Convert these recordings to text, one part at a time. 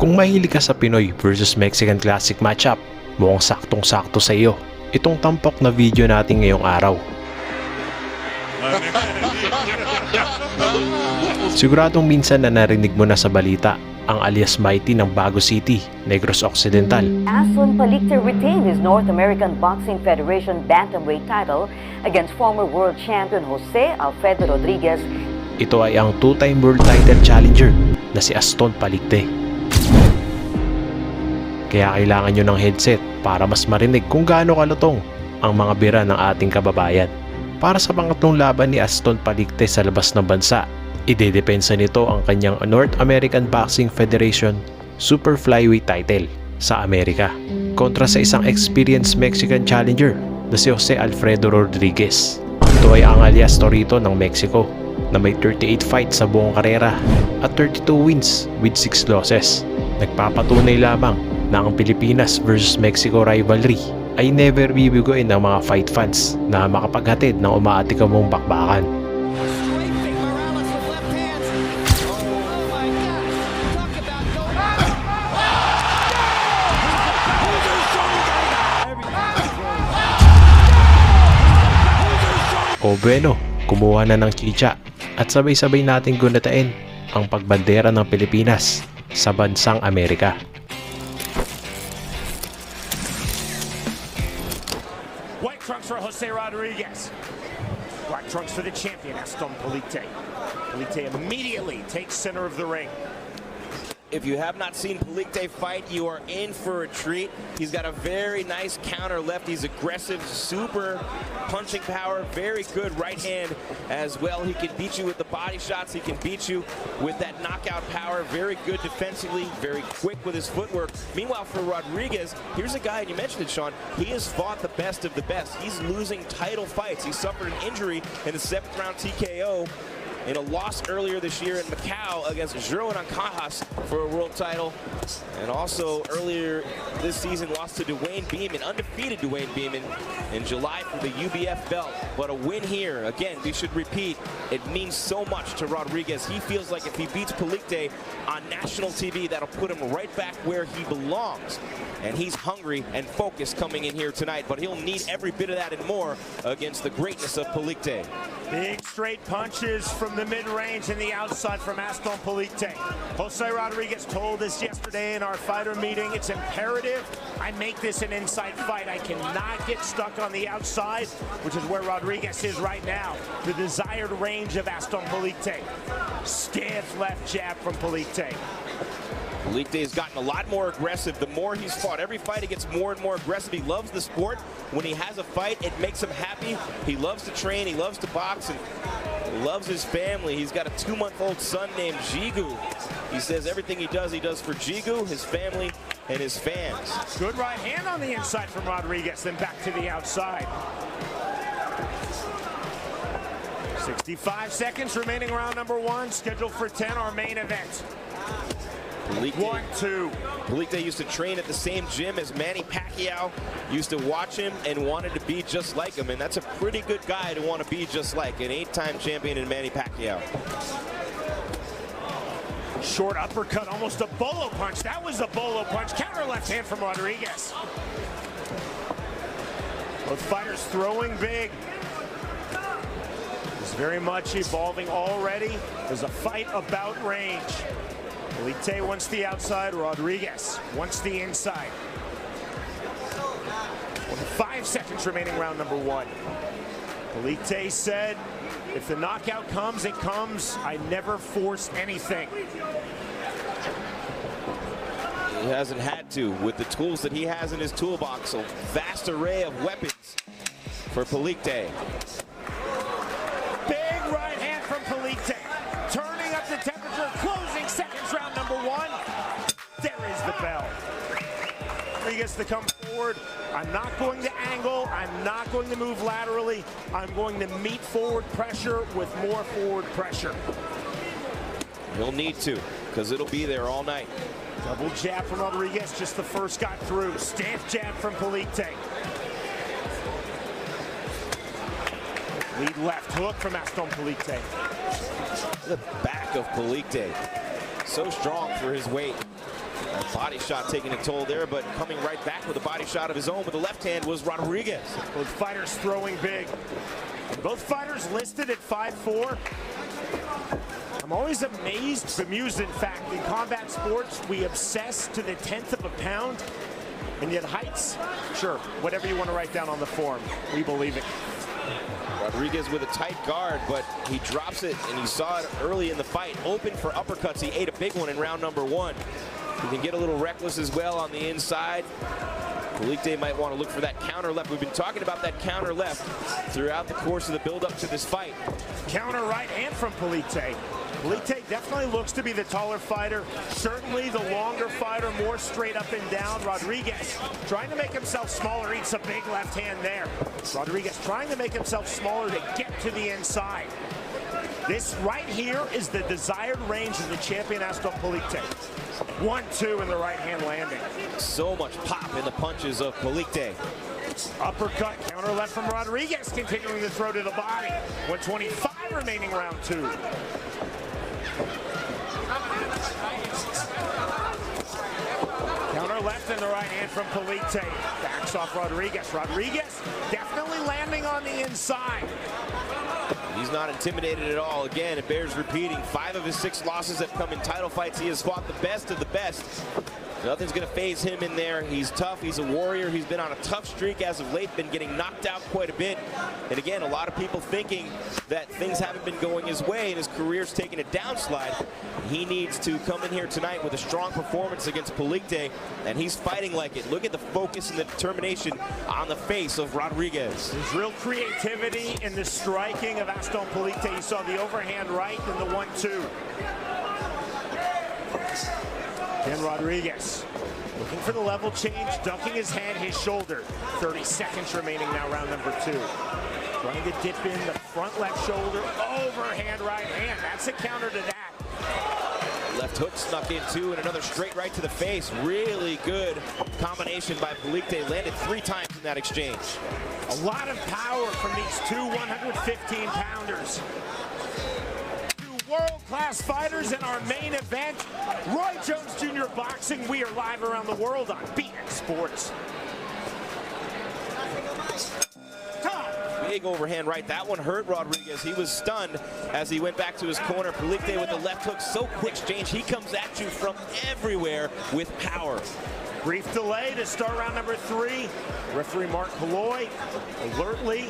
Kung mahilig ka sa Pinoy versus Mexican classic matchup, mukhang saktong-sakto sa iyo itong tampok na video natin ngayong araw. Siguradong minsan na narinig mo na sa balita ang alias mighty ng Bago City, Negros Occidental. Palicte retained his North American Boxing Federation bantamweight title against former world champion Jose Alfredo Rodriguez. Ito ay ang two-time world title challenger na si Aston Palicte. Kaya kailangan nyo ng headset para mas marinig kung gaano kalutong ang mga bira ng ating kababayan. Para sa pangatlong laban ni Aston Palicte sa labas ng bansa, idepensa nito ang kanyang North American Boxing Federation Super Flyweight title sa Amerika kontra sa isang experienced Mexican challenger na si Jose Alfredo Rodriguez. Ito ay ang alyas Torito ng Mexico na may 38 fights sa buong karera at 32 wins with 6 losses. Nagpapatunay lamang na ang Pilipinas versus Mexico rivalry ay never bibiguin ng mga fight fans na makapaghatid ng umaatikabong bakbakan. O bueno, kumuha na ng chicha at sabay-sabay nating gunitain ang pagbandera ng Pilipinas sa bansang Amerika. White trunks for Jose Rodriguez. Black trunks for the champion, Aston Palicte. Palicte immediately takes center of the ring. If you have not seen Palicte fight, you are in for a treat. He's got a very nice counter left. He's aggressive, super punching power, very good right hand as well. He can beat you with the body shots. He can beat you with that knockout power. Very good defensively, very quick with his footwork. Meanwhile, for Rodriguez, here's a guy, and you mentioned it, Sean, he has fought the best of the best. He's losing title fights. He suffered an injury in the 7th round TKO in a loss earlier this year in Macau against Juro Nancajas for a world title. And also earlier this season lost to Dwayne Beeman, undefeated Dwayne Beeman in July for the UBF belt. But a win here, again, we should repeat, it means so much to Rodriguez. He feels like if he beats Palicte on national TV, that'll put him right back where he belongs. And he's hungry and focused coming in here tonight, but he'll need every bit of that and more against the greatness of Palicte. Big straight punches from the mid-range and the outside from Aston Palicte. Jose Rodriguez told us yesterday in our fighter meeting, it's imperative I make this an inside fight. I cannot get stuck on the outside, which is where Rodriguez is right now. The desired range of Aston Palicte. Stiff left jab from Palicte. Palicte has gotten a lot more aggressive the more he's fought. Every fight he gets more and more aggressive. He loves the sport. When he has a fight, it makes him happy. He loves to train, he loves to box, and loves his family. He's got a 2-month-old son named Jigu. He says everything he does for Jigu, his family, and his fans. Good right hand on the inside from Rodriguez, then back to the outside. 65 seconds remaining, round number 1, scheduled for 10, our main event. Palicte used to train at the same gym as Manny Pacquiao, used to watch him and wanted to be just like him, and that's a pretty good guy to want to be just like, an 8-time champion in Manny Pacquiao. Short uppercut, almost a bolo punch. That was a bolo punch. Counter left hand from Rodriguez. Both fighters throwing big. It's very much evolving already. There's a fight about range. Palicte wants the outside, Rodriguez wants the inside. 5 seconds remaining, round number 1. Palicte said, if the knockout comes, it comes. I never force anything. He hasn't had to with the tools that he has in his toolbox. A vast array of weapons for Palicte. Big right hand from Palicte. Turning up the temperature, closing seconds, round number 1. There is the bell. Rodriguez to come forward. I'm not going to angle. I'm not going to move laterally. I'm going to meet forward pressure with more forward pressure. He'll need to, because it'll be there all night. Double jab from Rodriguez, just the first got through. Stiff jab from Palicte. Lead left hook from Aston Palicte. The back of Palicte. So strong for his weight. That body shot taking a toll there, but coming right back with a body shot of his own with the left hand was Rodriguez. Both fighters throwing big. Both fighters listed at 5'4". I'm always amazed, bemused in fact, in combat sports, we obsess to the 10th of a pound, and yet heights, sure, whatever you want to write down on the form, we believe it. Rodriguez with a tight guard, but he drops it, and you saw it early in the fight. Open for uppercuts. He ate a big one in round number 1. He can get a little reckless as well on the inside. Palicte might want to look for that counter left. We've been talking about that counter left throughout the course of the build-up to this fight. Counter right hand from Palicte. Palicte definitely looks to be the taller fighter, certainly the longer fighter, more straight up and down. Rodriguez trying to make himself smaller, eats a big left hand there. Rodriguez trying to make himself smaller to get to the inside. This right here is the desired range of the champion Aston Palicte. 1-2 in the right hand landing. So much pop in the punches of Palicte. Uppercut, counter left from Rodriguez, continuing to throw to the body. 125 remaining round 2. Counter left in the right hand from Palicte. Backs off Rodriguez. Rodriguez definitely landing on the inside. He's not intimidated at all. Again, it bears repeating. 5 of his 6 losses have come in title fights. He has fought the best of the best. Nothing's going to phase him in there. He's tough. He's a warrior. He's been on a tough streak as of late, been getting knocked out quite a bit. And again, a lot of people thinking that things haven't been going his way and his career's taking a downslide. He needs to come in here tonight with a strong performance against Palicte, and he's fighting like it. Look at the focus and the determination on the face of Rodriguez. There's real creativity in the striking of Aston Palicte. You saw the overhand right and the 1-2. Again, Rodriguez looking for the level change, ducking his head, his shoulder. 30 seconds remaining now, round number 2. Trying to dip in the front left shoulder, overhand right hand. That's a counter to that. Left hook snuck in too, and another straight right to the face. Really good combination by Palicte. Landed 3 times in that exchange. A lot of power from these two 115-pounders. World-class fighters in our main event. Roy Jones Jr. Boxing. We are live around the world on BN Sports. Big overhand right. That one hurt Rodriguez. He was stunned as he went back to his corner. Palicte with the left hook. So quick exchange. He comes at you from everywhere with power. Brief delay to start round number 3. Referee Mark Paloy alertly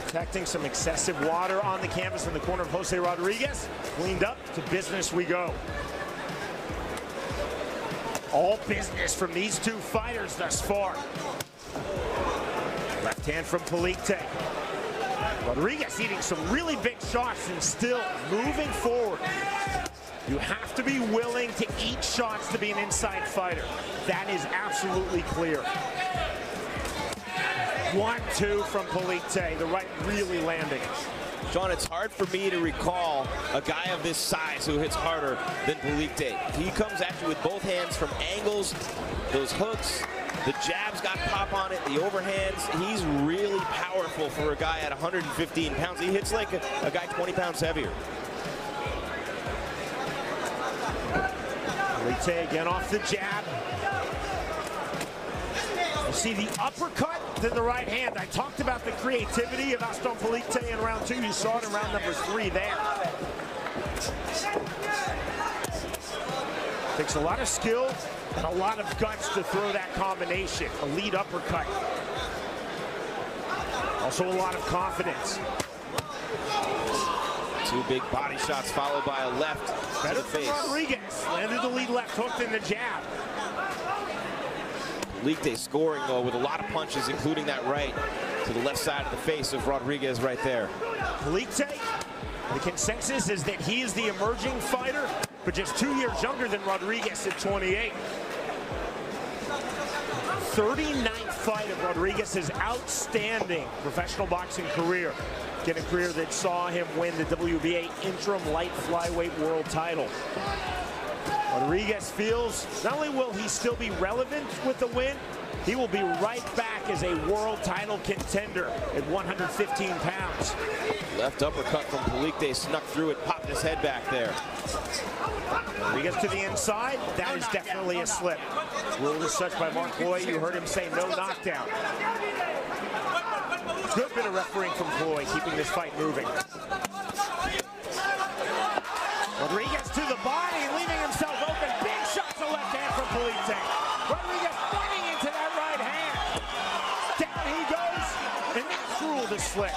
detecting some excessive water on the canvas in the corner of Jose Rodriguez. Cleaned up, to business we go. All business from these two fighters thus far. Left hand from Palicte. Rodriguez eating some really big shots and still moving forward. You have to be willing to eat shots to be an inside fighter. That is absolutely clear. 1-2 from Palicte, the right really landing. Sean, it's hard for me to recall a guy of this size who hits harder than Palicte. He comes at you with both hands from angles, those hooks, the jab's got pop on it, the overhands. He's really powerful for a guy at 115 pounds. He hits like a guy 20 pounds heavier. Palicte again off the jab. You see the uppercut to the right hand. I talked about the creativity of Aston Palicte in round 2. You saw it in round number 3 there. Takes a lot of skill and a lot of guts to throw that combination. A lead uppercut. Also a lot of confidence. 2 big body shots followed by a left Better to the face. Rodriguez. Landed the lead left hook in the jab. Palicte scoring though with a lot of punches, including that right to the left side of the face of Rodriguez right there. Palicte, the consensus is that he is the emerging fighter, but just 2 years younger than Rodriguez at 28. 39th fight of Rodriguez's outstanding professional boxing career. Again, a career that saw him win the WBA interim light flyweight world title. Rodriguez feels not only will he still be relevant with the win, he will be right back as a world title contender at 115 pounds. Left uppercut from Palicte snuck through it, popped his head back there. He gets to the inside. That is definitely a slip. Ruled as such by Mark Floyd. You heard him say no knockdown. Good bit of refereeing from Floyd, keeping this fight moving. Rodriguez to the body, leaving himself open. Big shot to left hand from Palicte. Rodriguez running into that right hand. Down he goes, and that's ruled a slip.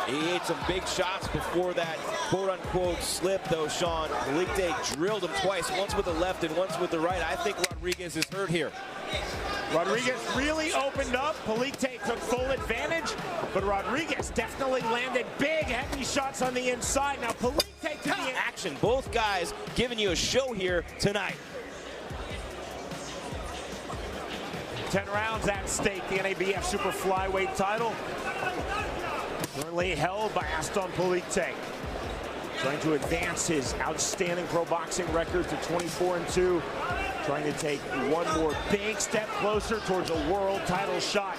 He ate some big shots before that quote-unquote slip, though, Sean. Palicte drilled him twice, once with the left and once with the right. I think Rodriguez is hurt here. Rodriguez really opened up. Palicte took full advantage, but Rodriguez definitely landed big, heavy shots on the inside. Now Palicte to the action. Both guys giving you a show here tonight. 10 rounds at stake. The NABF Super Flyweight title currently held by Aston Palicte, trying to advance his outstanding pro boxing record to 24-2, trying to take one more big step closer towards a world title shot.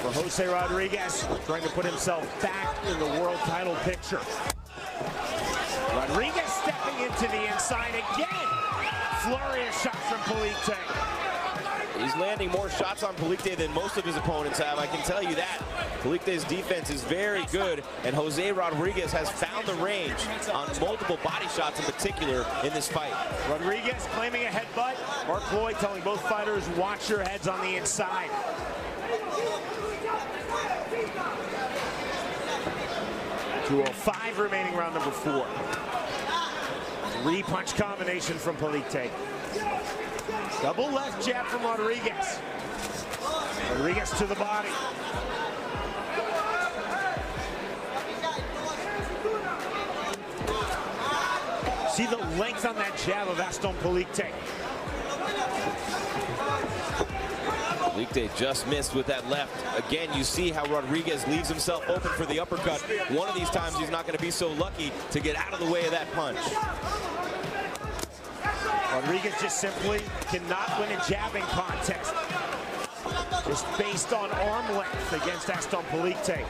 For Jose Rodriguez, trying to put himself back in the world title picture. Rodriguez stepping into the inside again. Flurry of shots from Palicte. He's landing more shots on Palicte than most of his opponents have, I can tell you that. Palicte's defense is very good, and Jose Rodriguez has found the range on multiple body shots in particular in this fight. Rodriguez claiming a headbutt. Mark Floyd telling both fighters, watch your heads on the inside. .205 remaining, round number 4. 3-punch combination from Palicte. Double left jab from Rodriguez. Rodriguez to the body. See the length on that jab of Aston Palicte. Palicte just missed with that left. Again, you see how Rodriguez leaves himself open for the uppercut. One of these times he's not going to be so lucky to get out of the way of that punch. Rodriguez just simply cannot win a jabbing contest, just based on arm length against Aston Palicte.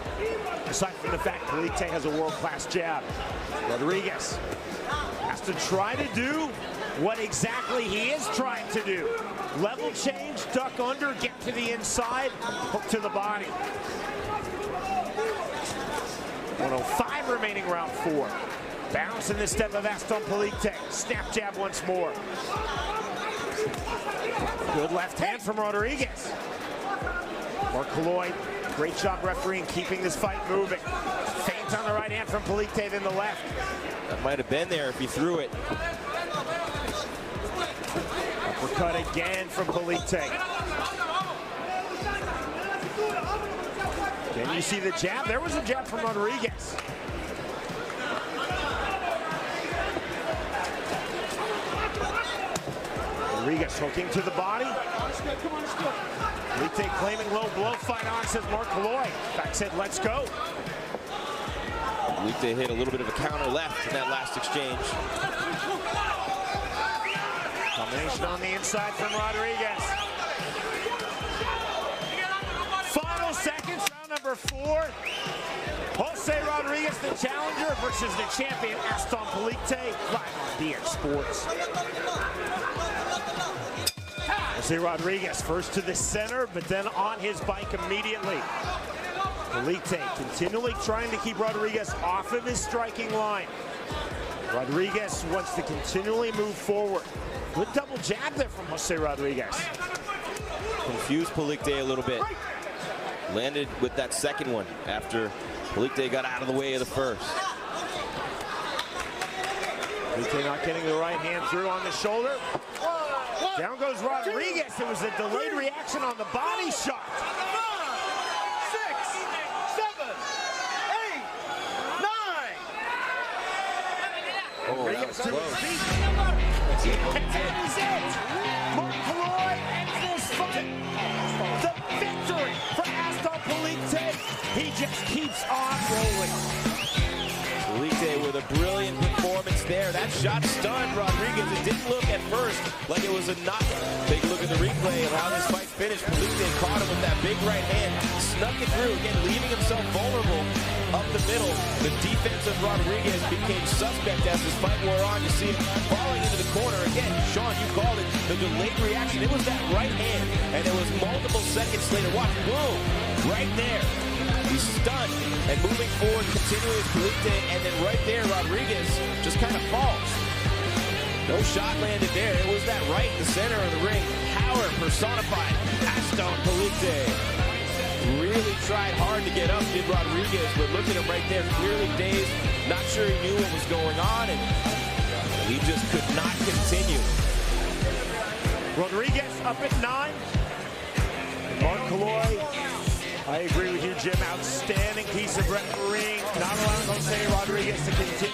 Aside from the fact Palicte has a world-class jab, Rodriguez has to try to do what exactly he is trying to do. Level change, duck under, get to the inside, hook to the body. 105 remaining, round 4. Bounce in the step of Aston Palicte. Snap jab once more. Good left hand from Rodriguez. Mark Floyd, great job refereeing, keeping this fight moving. Feint on the right hand from Palicte, then the left. That might have been there if he threw it. Uppercut again from Palicte. Then you see the jab. There was a jab from Rodriguez. Rodriguez hooking to the body. Palicte claiming low blow, fight on, says Mark Floyd. Back said, let's go. Palicte hit a little bit of a counter left in that last exchange. Combination on the inside from Rodriguez. Final seconds, round number 4. Jose Rodriguez, the challenger, versus the champion, Aston Palicte, live on BX Sports. Jose Rodriguez first to the center, but then on his bike immediately. Palicte continually trying to keep Rodriguez off of his striking line. Rodriguez wants to continually move forward. Good double jab there from Jose Rodriguez. Confused Palicte a little bit. Landed with that second one after Palicte got out of the way of the first. Palicte not getting the right hand through on the shoulder. Down goes Rodriguez. It was a delayed reaction on the body shot. 6, 7, 8, 9. Oh, that was close. And that is it. Mark Floyd ends this fight. The victory for Aston Palicte. He just keeps on rolling. Palicte with a brilliant performance there. That shot stunned Rodriguez. It didn't look at first like it was a knock. Take a look at the replay of how this fight finished. Palicte caught him with that big right hand, snuck it through, again leaving himself vulnerable up the middle. The defense of Rodriguez became suspect as this fight wore on. You see him falling into the corner. Again, Sean, you called it the delayed reaction. It was that right hand, and it was multiple seconds later. Watch, boom, right there. He's stunned and moving forward, continuing his Palicte, and then right there, Rodriguez just kind of falls. No shot landed there. It was that right in the center of the ring. Power personified. Aston Palicte really tried hard to get up, did Rodriguez, but look at him right there, clearly dazed, not sure he knew what was going on, and he just could not continue. Rodriguez up at 9. Mark Calloy, I agree with you, Jim. Outstanding piece of refereeing, not allowing Jose Rodriguez to continue.